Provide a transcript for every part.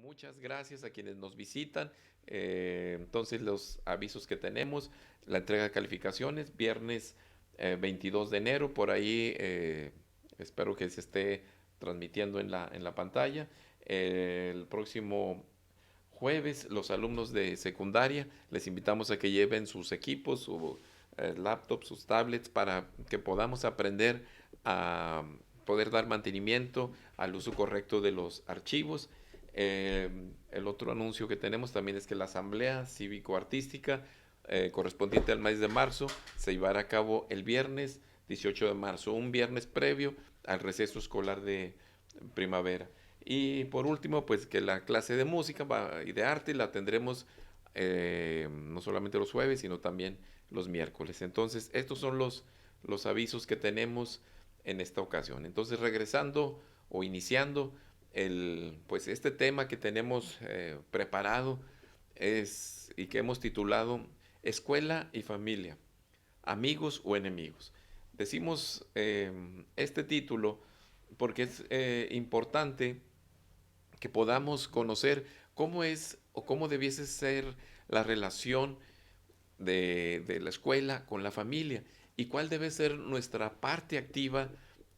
Muchas gracias a quienes nos visitan. Entonces, los avisos que tenemos, la entrega de calificaciones, viernes 22 de enero, por ahí espero que se esté transmitiendo en la pantalla. El próximo jueves, los alumnos de secundaria, les invitamos a que lleven sus equipos, su laptop, sus tablets, para que podamos aprender a poder dar mantenimiento al uso correcto de los archivos. Eh, el otro anuncio que tenemos también es que la asamblea cívico-artística correspondiente al mes de marzo se llevará a cabo el viernes 18 de marzo, un viernes previo al receso escolar de primavera. Y por último, pues que la clase de música y de arte la tendremos no solamente los jueves, sino también los miércoles. Entonces, estos son los avisos que tenemos en esta ocasión. Entonces, regresando o iniciando pues este tema que tenemos preparado y que hemos titulado Escuela y Familia, Amigos o Enemigos. Decimos este título porque es importante que podamos conocer cómo es o cómo debiese ser la relación de la escuela con la familia y cuál debe ser nuestra parte activa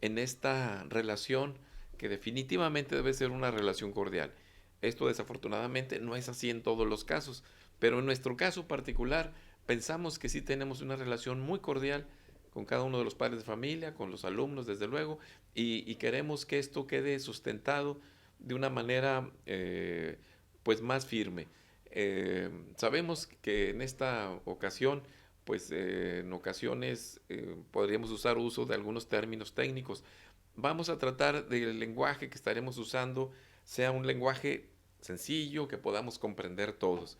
en esta relación que definitivamente debe ser una relación cordial. Esto desafortunadamente no es así en todos los casos, pero en nuestro caso particular pensamos que sí tenemos una relación muy cordial con cada uno de los padres de familia, con los alumnos desde luego, y queremos que esto quede sustentado de una manera pues más firme. Sabemos que en esta ocasión, pues en ocasiones podríamos usar uso de algunos términos técnicos. Vamos a tratar del lenguaje que estaremos usando sea un lenguaje sencillo que podamos comprender todos.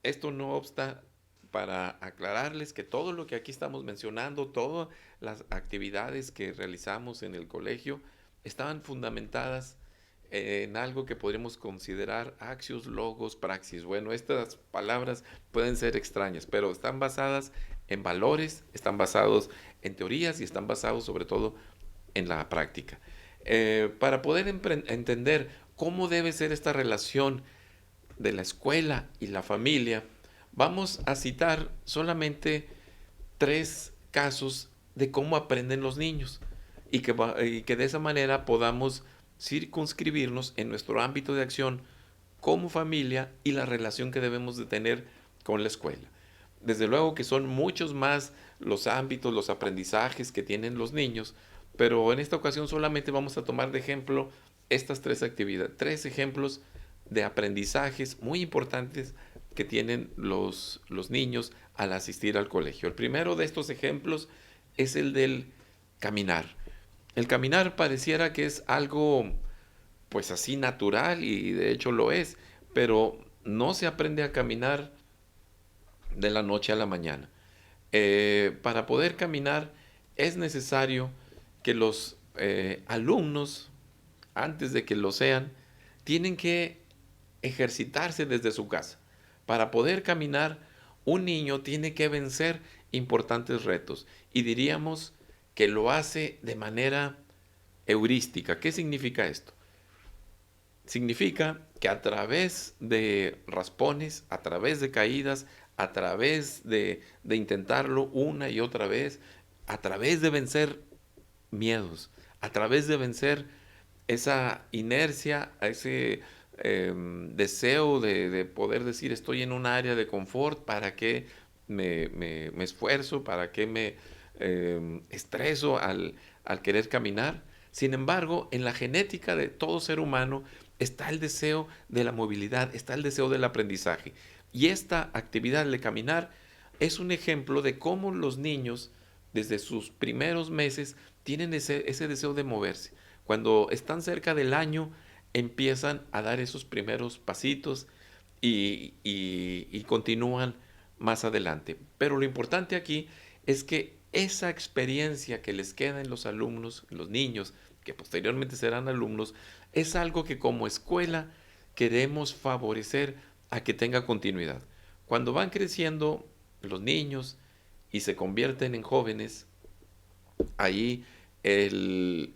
Esto no obsta para aclararles que todo lo que aquí estamos mencionando, todas las actividades que realizamos en el colegio, estaban fundamentadas en algo que podríamos considerar axios, logos, praxis. Bueno, estas palabras pueden ser extrañas, pero están basadas en valores, están basados en teorías y están basados sobre todo en la práctica. Para poder entender cómo debe ser esta relación de la escuela y la familia, vamos a citar solamente tres casos de cómo aprenden los niños y que de esa manera podamos circunscribirnos en nuestro ámbito de acción como familia y la relación que debemos de tener con la escuela. Desde luego que son muchos más los ámbitos, los aprendizajes que tienen los niños, pero en esta ocasión solamente vamos a tomar de ejemplo estas tres actividades, tres ejemplos de aprendizajes muy importantes que tienen los niños al asistir al colegio. El primero de estos ejemplos es el del caminar. El caminar pareciera que es algo pues así natural y de hecho lo es, pero no se aprende a caminar de la noche a la mañana. Para poder caminar es necesario que los alumnos, antes de que lo sean, tienen que ejercitarse desde su casa. Para poder caminar, un niño tiene que vencer importantes retos y diríamos que lo hace de manera heurística. ¿Qué significa esto? Significa que a través de raspones, a través de caídas, a través de intentarlo una y otra vez, a través de vencer miedos, a través de vencer esa inercia, ese deseo de poder decir estoy en un área de confort, ¿para qué me esfuerzo? ¿Para qué me estreso al querer caminar? Sin embargo, en la genética de todo ser humano está el deseo de la movilidad, está el deseo del aprendizaje. Y esta actividad de caminar es un ejemplo de cómo los niños, desde sus primeros meses, tienen ese deseo de moverse. Cuando están cerca del año, empiezan a dar esos primeros pasitos y continúan más adelante. Pero lo importante aquí es que esa experiencia que les queda en los alumnos, en los niños, que posteriormente serán alumnos, es algo que como escuela queremos favorecer a que tenga continuidad. Cuando van creciendo los niños y se convierten en jóvenes, ahí el,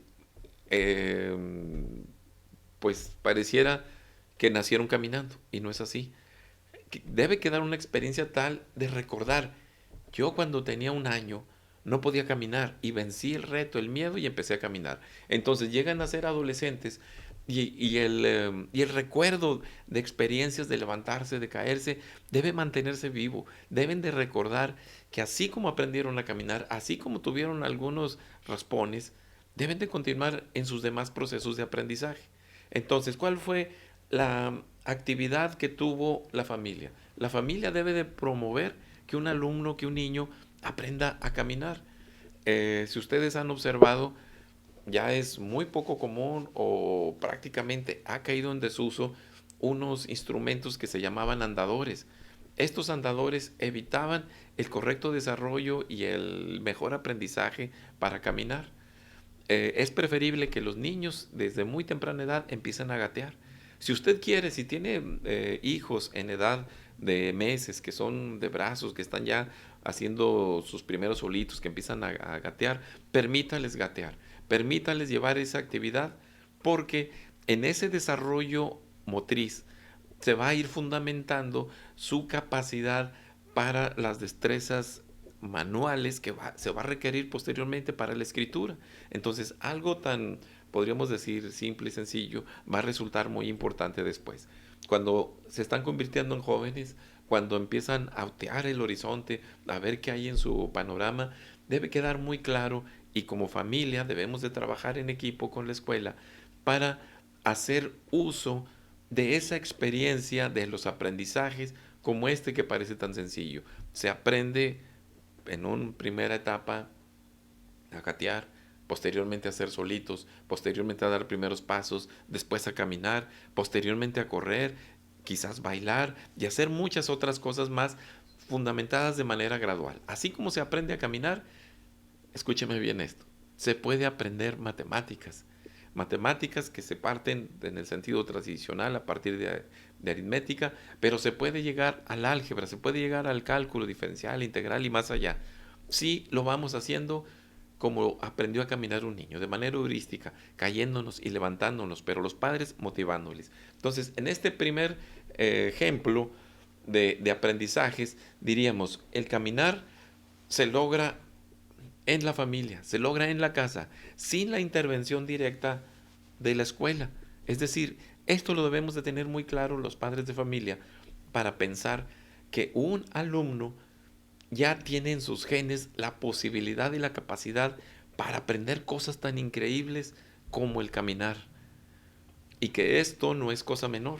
eh, pues pareciera que nacieron caminando, y no es así. Debe quedar una experiencia tal de recordar, yo cuando tenía 1 año no podía caminar y vencí el reto, el miedo y empecé a caminar. Entonces llegan a ser adolescentes y el recuerdo de experiencias de levantarse, de caerse, debe mantenerse vivo. Deben de recordar que así como aprendieron a caminar, así como tuvieron algunos raspones, deben de continuar en sus demás procesos de aprendizaje. Entonces, ¿cuál fue la actividad que tuvo la familia? La familia debe de promover que un alumno, que un niño aprenda a caminar. Si ustedes han observado, ya es muy poco común o prácticamente ha caído en desuso unos instrumentos que se llamaban andadores. Estos andadores evitaban el correcto desarrollo y el mejor aprendizaje para caminar. Es preferible que los niños desde muy temprana edad empiecen a gatear. Si usted quiere, si tiene hijos en edad de meses, que son de brazos, que están ya haciendo sus primeros solitos, que empiezan a gatear, permítales gatear, permítales llevar esa actividad, porque en ese desarrollo motriz se va a ir fundamentando su capacidad para las destrezas manuales que se va a requerir posteriormente para la escritura. Entonces, algo tan, podríamos decir, simple y sencillo, va a resultar muy importante después. Cuando se están convirtiendo en jóvenes, cuando empiezan a otear el horizonte, a ver qué hay en su panorama, debe quedar muy claro y como familia debemos de trabajar en equipo con la escuela para hacer uso de esa experiencia, de los aprendizajes como este que parece tan sencillo. Se aprende en una primera etapa a gatear, posteriormente a hacer solitos, posteriormente a dar primeros pasos, después a caminar, posteriormente a correr, quizás bailar y hacer muchas otras cosas más fundamentadas de manera gradual. Así como se aprende a caminar, escúcheme bien esto, se puede aprender matemáticas. Matemáticas que se parten en el sentido tradicional a partir de aritmética, pero se puede llegar al álgebra, se puede llegar al cálculo diferencial, integral y más allá. Si lo vamos haciendo como aprendió a caminar un niño, de manera heurística, cayéndonos y levantándonos, pero los padres motivándoles. Entonces, en este primer ejemplo de aprendizajes, diríamos, el caminar se logra en la familia, se logra en la casa, sin la intervención directa de la escuela. Es decir, esto lo debemos de tener muy claro los padres de familia para pensar que un alumno ya tiene en sus genes la posibilidad y la capacidad para aprender cosas tan increíbles como el caminar. Y que esto no es cosa menor.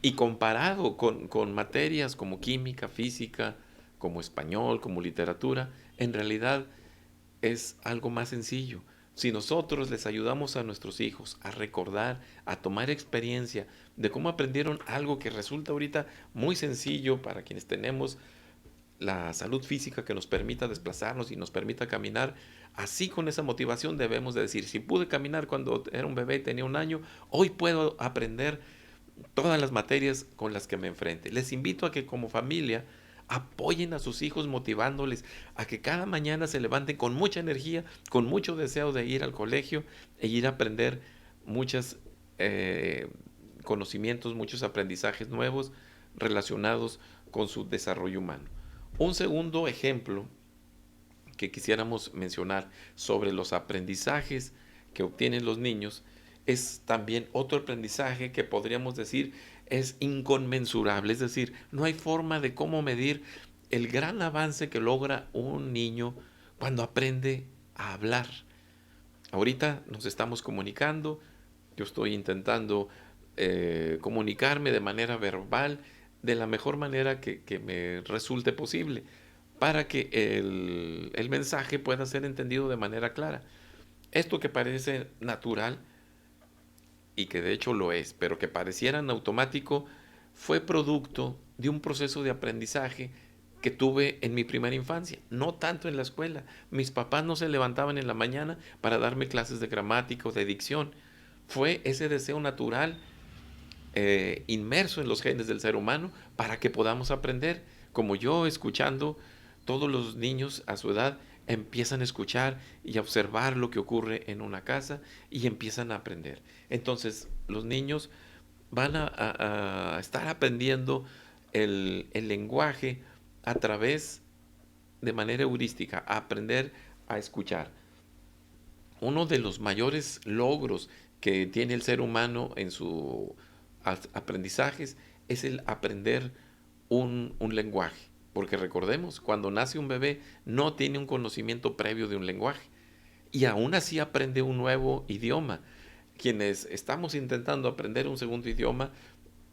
Y comparado con materias como química, física, como español, como literatura, en realidad es algo más sencillo. Si nosotros les ayudamos a nuestros hijos a recordar, a tomar experiencia de cómo aprendieron algo que resulta ahorita muy sencillo para quienes tenemos la salud física que nos permita desplazarnos y nos permita caminar, así con esa motivación debemos de decir, si pude caminar cuando era un bebé, tenía 1 año, hoy puedo aprender todas las materias con las que me enfrente. Les invito a que como familia apoyen a sus hijos motivándoles a que cada mañana se levanten con mucha energía, con mucho deseo de ir al colegio e ir a aprender muchos conocimientos, muchos aprendizajes nuevos relacionados con su desarrollo humano. Un segundo ejemplo que quisiéramos mencionar sobre los aprendizajes que obtienen los niños es también otro aprendizaje que podríamos decir es inconmensurable, es decir, no hay forma de cómo medir el gran avance que logra un niño cuando aprende a hablar. Ahorita nos estamos comunicando, yo estoy intentando comunicarme de manera verbal de la mejor manera que me resulte posible para que el mensaje pueda ser entendido de manera clara. Esto que parece natural y que de hecho lo es, pero que pareciera en automático, fue producto de un proceso de aprendizaje que tuve en mi primera infancia, no tanto en la escuela. Mis papás no se levantaban en la mañana para darme clases de gramática o de dicción. Fue ese deseo natural inmerso en los genes del ser humano para que podamos aprender. Como yo escuchando, todos los niños a su edad empiezan a escuchar y a observar lo que ocurre en una casa y empiezan a aprender. Entonces, los niños van a estar aprendiendo el lenguaje a través de manera heurística, a aprender a escuchar. Uno de los mayores logros que tiene el ser humano en sus aprendizajes es el aprender un lenguaje. Porque recordemos, cuando nace un bebé no tiene un conocimiento previo de un lenguaje y aún así aprende un nuevo idioma. Quienes estamos intentando aprender un segundo idioma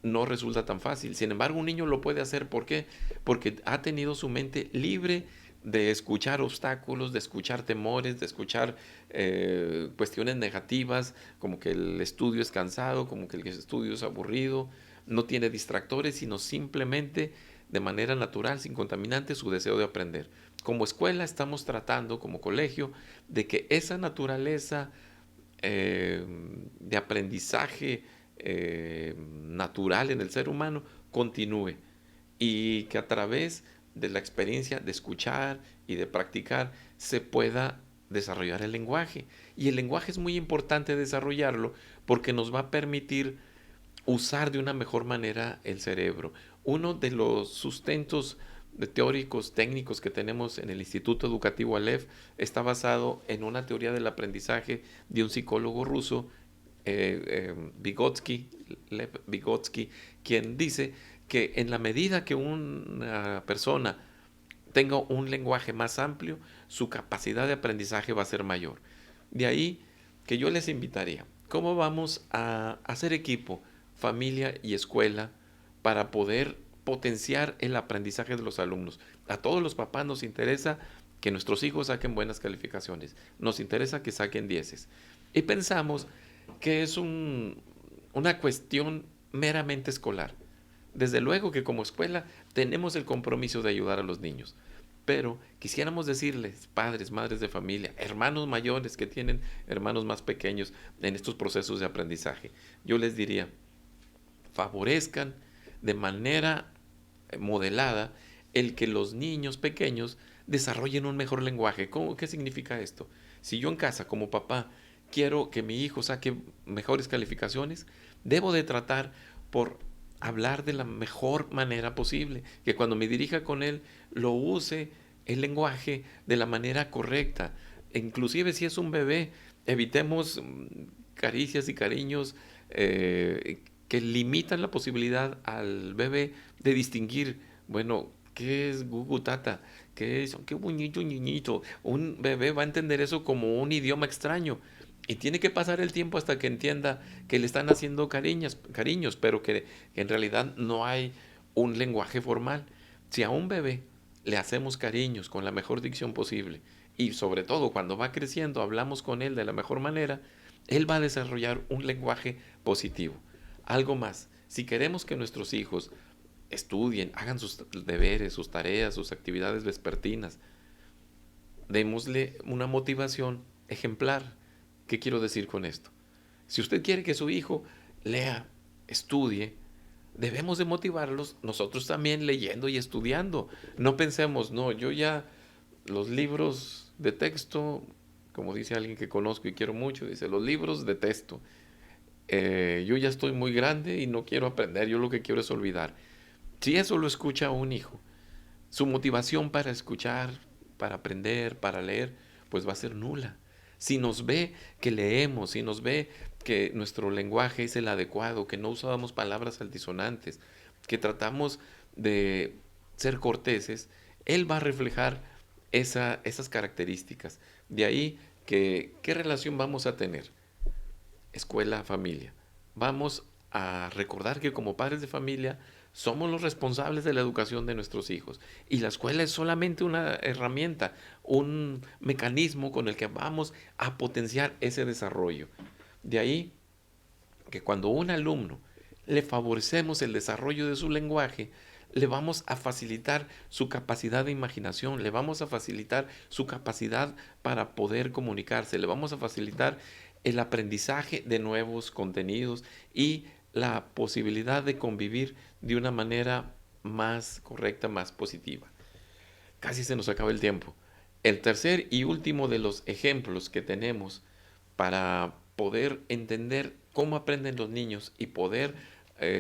no resulta tan fácil. Sin embargo, un niño lo puede hacer. ¿Por qué? Porque ha tenido su mente libre de escuchar obstáculos, de escuchar temores, de escuchar cuestiones negativas, como que el estudio es cansado, como que el estudio es aburrido, no tiene distractores, sino simplemente de manera natural, sin contaminantes, su deseo de aprender. Como escuela estamos tratando, como colegio, de que esa naturaleza eh, de aprendizaje natural en el ser humano continúe y que a través de la experiencia de escuchar y de practicar se pueda desarrollar el lenguaje. Y el lenguaje es muy importante desarrollarlo porque nos va a permitir usar de una mejor manera el cerebro. Uno de los sustentos teóricos técnicos que tenemos en el Instituto Educativo Aleph está basado en una teoría del aprendizaje de un psicólogo ruso, Vygotsky, Lev Vygotsky, quien dice que en la medida que una persona tenga un lenguaje más amplio, su capacidad de aprendizaje va a ser mayor. De ahí que yo les invitaría, ¿cómo vamos a hacer equipo, familia y escuela, para poder potenciar el aprendizaje de los alumnos? A todos los papás nos interesa que nuestros hijos saquen buenas calificaciones, nos interesa que saquen dieces. Y pensamos que es una cuestión meramente escolar. Desde luego que como escuela tenemos el compromiso de ayudar a los niños, pero quisiéramos decirles, padres, madres de familia, hermanos mayores que tienen hermanos más pequeños en estos procesos de aprendizaje, yo les diría, favorezcan de manera modelada el que los niños pequeños desarrollen un mejor lenguaje. ¿Qué significa esto? Si yo en casa como papá quiero que mi hijo saque mejores calificaciones, debo de tratar por hablar de la mejor manera posible, que cuando me dirija con él lo use el lenguaje de la manera correcta. Inclusive si es un bebé, evitemos caricias y cariños que limitan la posibilidad al bebé de distinguir, bueno, ¿qué es Gugu Tata? ¿Qué es? ¡Qué bonito niñito! Un bebé va a entender eso como un idioma extraño. Y tiene que pasar el tiempo hasta que entienda que le están haciendo cariños, pero que en realidad no hay un lenguaje formal. Si a un bebé le hacemos cariños con la mejor dicción posible y sobre todo cuando va creciendo hablamos con él de la mejor manera, él va a desarrollar un lenguaje positivo. Algo más, si queremos que nuestros hijos estudien, hagan sus deberes, sus tareas, sus actividades vespertinas, démosle una motivación ejemplar. ¿Qué quiero decir con esto? Si usted quiere que su hijo lea, estudie, debemos de motivarlos nosotros también leyendo y estudiando. No pensemos, no, yo ya los libros de texto, como dice alguien que conozco y quiero mucho, dice, los libros de texto. Yo ya estoy muy grande y no quiero aprender, yo lo que quiero es olvidar. Si eso lo escucha un hijo, su motivación para escuchar, para aprender, para leer, pues va a ser nula. Si nos ve que leemos, si nos ve que nuestro lenguaje es el adecuado, que no usamos palabras altisonantes, que tratamos de ser corteses, él va a reflejar esas características. De ahí que, ¿qué relación vamos a tener? Escuela, familia. Vamos a recordar que como padres de familia somos los responsables de la educación de nuestros hijos y la escuela es solamente una herramienta, un mecanismo con el que vamos a potenciar ese desarrollo. De ahí que cuando a un alumno le favorecemos el desarrollo de su lenguaje, le vamos a facilitar su capacidad de imaginación, le vamos a facilitar su capacidad para poder comunicarse, le vamos a facilitar el aprendizaje de nuevos contenidos y la posibilidad de convivir de una manera más correcta, más positiva. Casi se nos acaba el tiempo. El tercer y último de los ejemplos que tenemos para poder entender cómo aprenden los niños y poder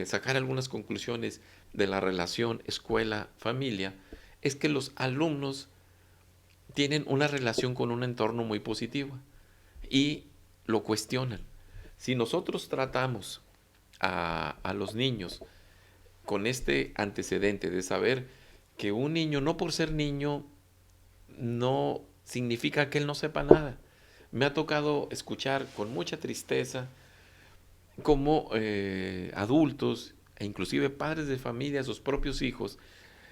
sacar algunas conclusiones de la relación escuela-familia, es que los alumnos tienen una relación con un entorno muy positiva y lo cuestionan. Si nosotros tratamos a los niños con este antecedente de saber que un niño, no por ser niño, no significa que él no sepa nada. Me ha tocado escuchar con mucha tristeza cómo adultos e inclusive padres de familia, sus propios hijos,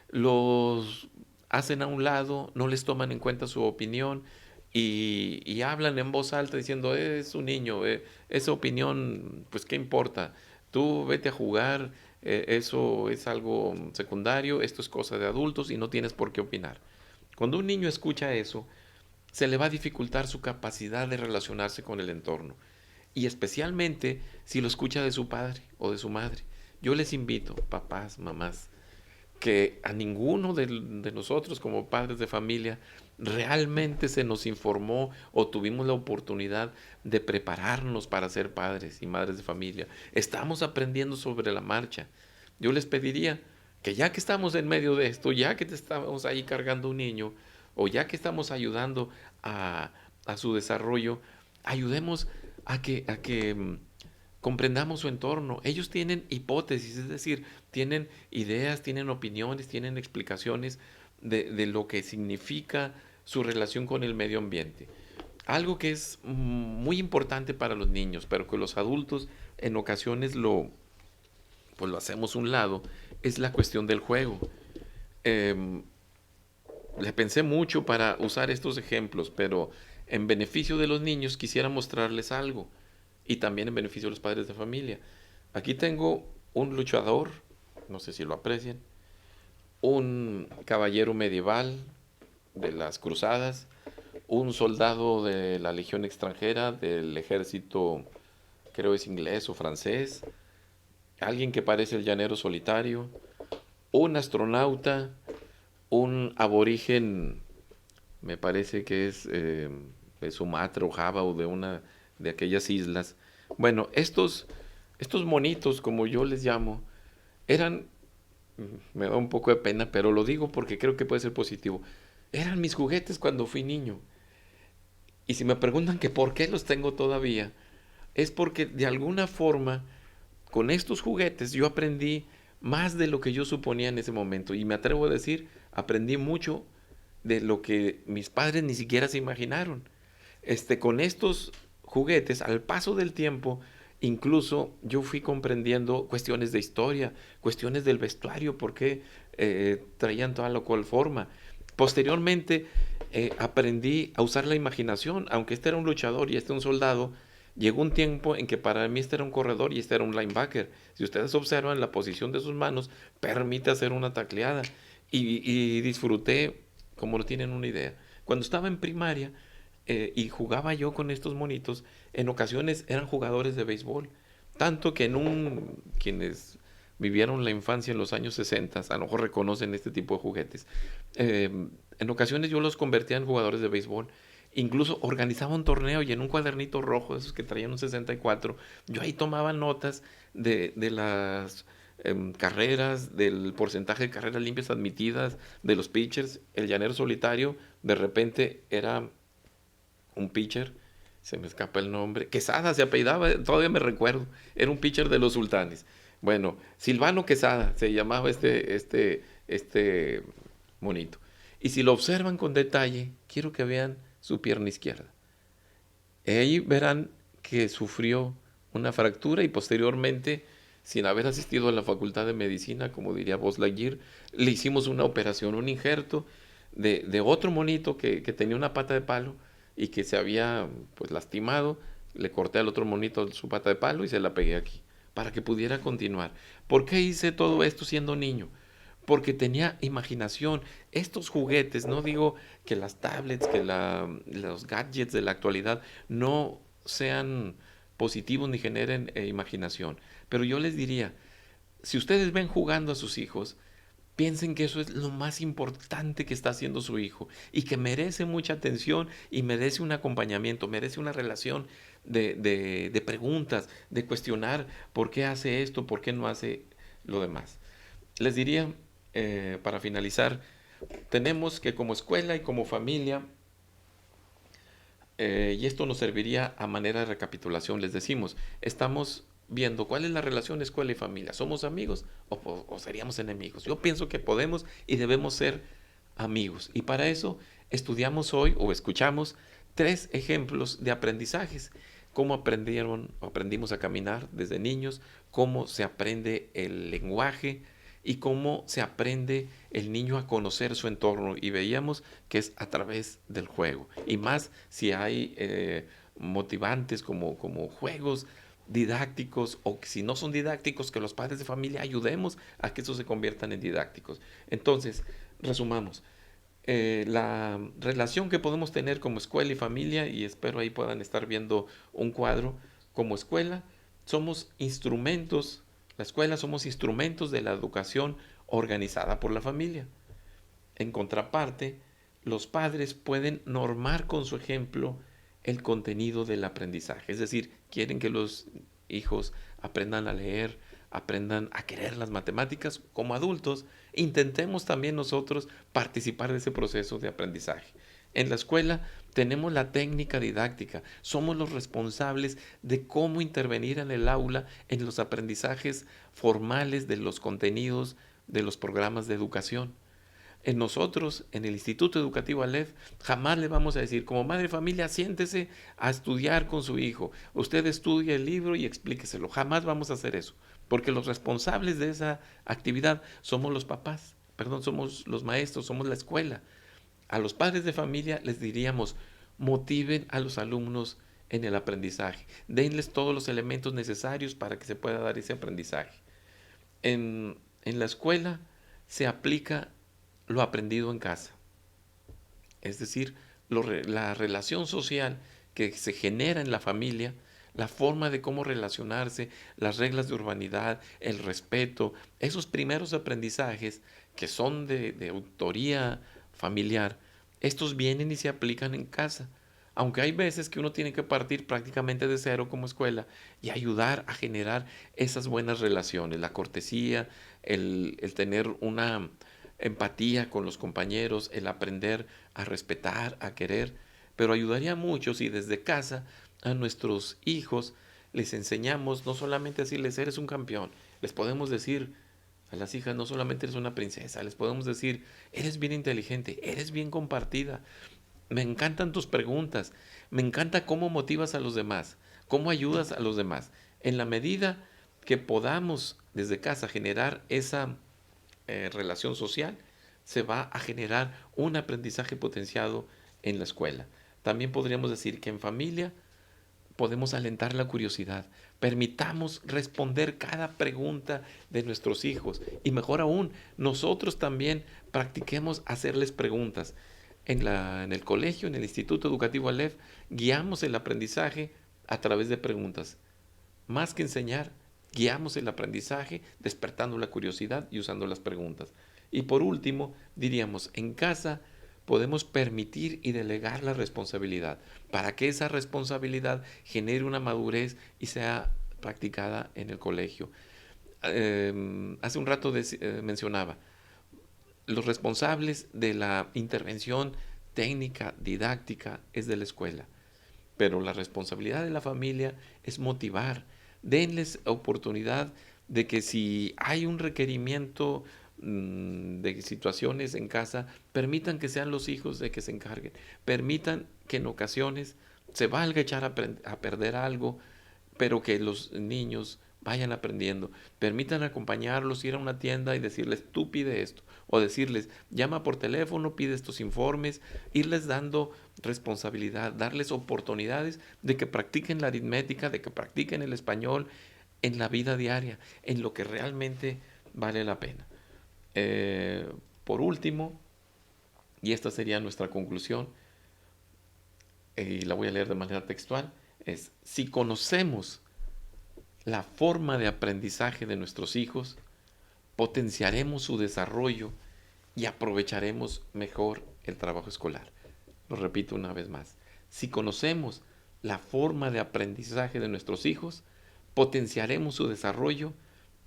los hacen a un lado, no les toman en cuenta su opinión y hablan en voz alta diciendo, es un niño, esa opinión, pues qué importa, tú vete a jugar, eso es algo secundario, esto es cosa de adultos y no tienes por qué opinar. Cuando un niño escucha eso, se le va a dificultar su capacidad de relacionarse con el entorno. Y especialmente si lo escucha de su padre o de su madre. Yo les invito, papás, mamás, que a ninguno de nosotros como padres de familia realmente se nos informó o tuvimos la oportunidad de prepararnos para ser padres y madres de familia. Estamos aprendiendo sobre la marcha. Yo les pediría que ya que estamos en medio de esto, ya que te estamos ahí cargando un niño, o ya que estamos ayudando a, a su desarrollo, ayudemos a que comprendamos su entorno. Ellos tienen hipótesis, es decir, tienen ideas, tienen opiniones, tienen explicaciones de lo que significa su relación con el medio ambiente. Algo que es muy importante para los niños, pero que los adultos en ocasiones pues lo hacemos a un lado, es la cuestión del juego. Em, Le pensé mucho para usar estos ejemplos, pero en beneficio de los niños quisiera mostrarles algo y también en beneficio de los padres de familia. Aquí tengo un luchador, no sé si lo aprecian, un caballero medieval de las cruzadas, un soldado de la legión extranjera, del ejército, creo es inglés o francés, alguien que parece el llanero solitario, un astronauta, un aborigen, me parece que es de Sumatra o Java o de una de aquellas islas. Bueno, estos monitos, como yo les llamo, eran, me da un poco de pena, pero lo digo porque creo que puede ser positivo. Eran mis juguetes cuando fui niño. Y si me preguntan que por qué los tengo todavía, es porque de alguna forma con estos juguetes yo aprendí más de lo que yo suponía en ese momento. Y me atrevo a decir, aprendí mucho de lo que mis padres ni siquiera se imaginaron. Con estos juguetes, al paso del tiempo, incluso yo fui comprendiendo cuestiones de historia, cuestiones del vestuario, por qué traían toda la cual forma. Posteriormente aprendí a usar la imaginación, aunque este era un luchador y este un soldado, llegó un tiempo en que para mí este era un corredor y este era un linebacker. Si ustedes observan la posición de sus manos, permite hacer una tacleada. Y disfruté como no tienen una idea. Cuando estaba en primaria y jugaba yo con estos monitos, en ocasiones eran jugadores de béisbol. Tanto que quienes vivieron la infancia en los años 60, a lo mejor reconocen este tipo de juguetes. Eh, en ocasiones yo los convertía en jugadores de béisbol. Incluso organizaba un torneo y en un cuadernito rojo, esos que traían un 64, yo ahí tomaba notas de las carreras, del porcentaje de carreras limpias admitidas, de los pitchers. El llanero solitario, de repente era un pitcher, se me escapa el nombre, Quesada se apellidaba, todavía me recuerdo, era un pitcher de los Sultanes. Bueno, Silvano Quesada se llamaba este monito. Y si lo observan con detalle, quiero que vean su pierna izquierda. Ahí verán que sufrió una fractura y posteriormente, sin haber asistido a la facultad de medicina, como diría Buzz Lightyear, le hicimos una operación, un injerto de otro monito que tenía una pata de palo y que se había pues lastimado. Le corté al otro monito su pata de palo y se la pegué aquí para que pudiera continuar. ¿Por qué hice todo esto siendo niño? Porque tenía imaginación. Estos juguetes, no digo que las tablets, que los gadgets de la actualidad no sean positivos ni generen imaginación, pero yo les diría, si ustedes ven jugando a sus hijos, Piensen que eso es lo más importante que está haciendo su hijo y que merece mucha atención y merece un acompañamiento, merece una relación de preguntas, de cuestionar por qué hace esto, por qué no hace lo demás. Les diría, para finalizar, tenemos que como escuela y como familia, y esto nos serviría a manera de recapitulación, les decimos, estamos viendo cuál es la relación escuela y familia. ¿Somos amigos o seríamos enemigos? Yo pienso que podemos y debemos ser amigos. Y para eso estudiamos hoy o escuchamos 3 ejemplos de aprendizajes. Cómo aprendimos a caminar desde niños, cómo se aprende el lenguaje y cómo se aprende el niño a conocer su entorno. Y veíamos que es a través del juego. Y más si hay motivantes como juegos didácticos, o si no son didácticos, que los padres de familia ayudemos a que estos se conviertan en didácticos. Entonces, resumamos. La relación que podemos tener como escuela y familia, y espero ahí puedan estar viendo un cuadro, como escuela, somos instrumentos, la escuela somos instrumentos de la educación organizada por la familia. En contraparte, los padres pueden normar con su ejemplo el contenido del aprendizaje. Es decir, quieren que los hijos aprendan a leer, aprendan a querer las matemáticas como adultos. Intentemos también nosotros participar de ese proceso de aprendizaje. En la escuela tenemos la técnica didáctica, somos los responsables de cómo intervenir en el aula en los aprendizajes formales de los contenidos de los programas de educación. En nosotros, en el Instituto Educativo Aleph, jamás le vamos a decir, como madre de familia, siéntese a estudiar con su hijo. Usted estudie el libro y explíqueselo. Jamás vamos a hacer eso, porque los responsables de esa actividad somos los papás, perdón, somos los maestros, somos la escuela. A los padres de familia les diríamos, motiven a los alumnos en el aprendizaje, denles todos los elementos necesarios para que se pueda dar ese aprendizaje. En la escuela se aplica lo aprendido en casa. Es decir, la relación social que se genera en la familia, la forma de cómo relacionarse, las reglas de urbanidad, el respeto, esos primeros aprendizajes que son de autoría familiar, estos vienen y se aplican en casa. Aunque hay veces que uno tiene que partir prácticamente de cero como escuela y ayudar a generar esas buenas relaciones, la cortesía, el tener una empatía con los compañeros, el aprender a respetar, a querer, pero ayudaría mucho si desde casa a nuestros hijos les enseñamos no solamente a decirles eres un campeón, les podemos decir a las hijas no solamente eres una princesa, les podemos decir eres bien inteligente, eres bien compartida, me encantan tus preguntas, me encanta cómo motivas a los demás, cómo ayudas a los demás. En la medida que podamos desde casa generar esa relación social, se va a generar un aprendizaje potenciado en la escuela. También podríamos decir que en familia podemos alentar la curiosidad. Permitamos responder cada pregunta de nuestros hijos. Y mejor aún, nosotros también practiquemos hacerles preguntas. En el colegio, en el Instituto Educativo Aleph, guiamos el aprendizaje a través de preguntas. Más que enseñar, guiamos el aprendizaje despertando la curiosidad y usando las preguntas. Y por último, diríamos, en casa podemos permitir y delegar la responsabilidad para que esa responsabilidad genere una madurez y sea practicada en el colegio. Hace un rato mencionaba, los responsables de la intervención técnica, didáctica, es de la escuela, pero la responsabilidad de la familia es motivar, denles oportunidad de que si hay un requerimiento de situaciones en casa, permitan que sean los hijos de que se encarguen, permitan que en ocasiones se valga echar a perder algo, pero que los niños vayan aprendiendo. Permitan acompañarlos, ir a una tienda y decirles, tú pide esto. O decirles, llama por teléfono, pide estos informes, irles dando responsabilidad, darles oportunidades de que practiquen la aritmética, de que practiquen el español en la vida diaria, en lo que realmente vale la pena. Eh, por último, y esta sería nuestra conclusión, y la voy a leer de manera textual, es, si conocemos la forma de aprendizaje de nuestros hijos, potenciaremos su desarrollo y aprovecharemos mejor el trabajo escolar. Lo repito una vez más. Si conocemos la forma de aprendizaje de nuestros hijos, potenciaremos su desarrollo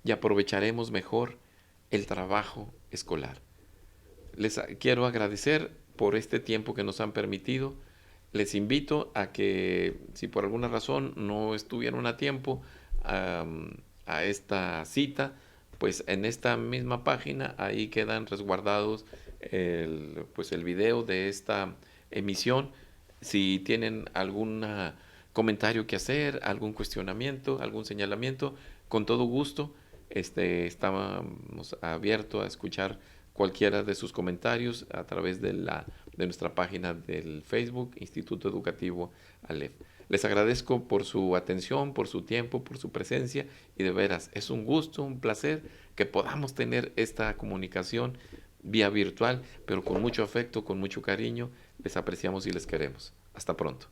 y aprovecharemos mejor el trabajo escolar. Les quiero agradecer por este tiempo que nos han permitido. Les invito a que, si por alguna razón no estuvieron a tiempo a esta cita, pues en esta misma página ahí quedan resguardados el video de esta emisión. Si tienen algún comentario que hacer, algún cuestionamiento, algún señalamiento, con todo gusto estamos abiertos a escuchar cualquiera de sus comentarios a través de nuestra página del Facebook Instituto Educativo Aleph. Les agradezco por su atención, por su tiempo, por su presencia y de veras es un gusto, un placer que podamos tener esta comunicación vía virtual, pero con mucho afecto, con mucho cariño. Les apreciamos y les queremos. Hasta pronto.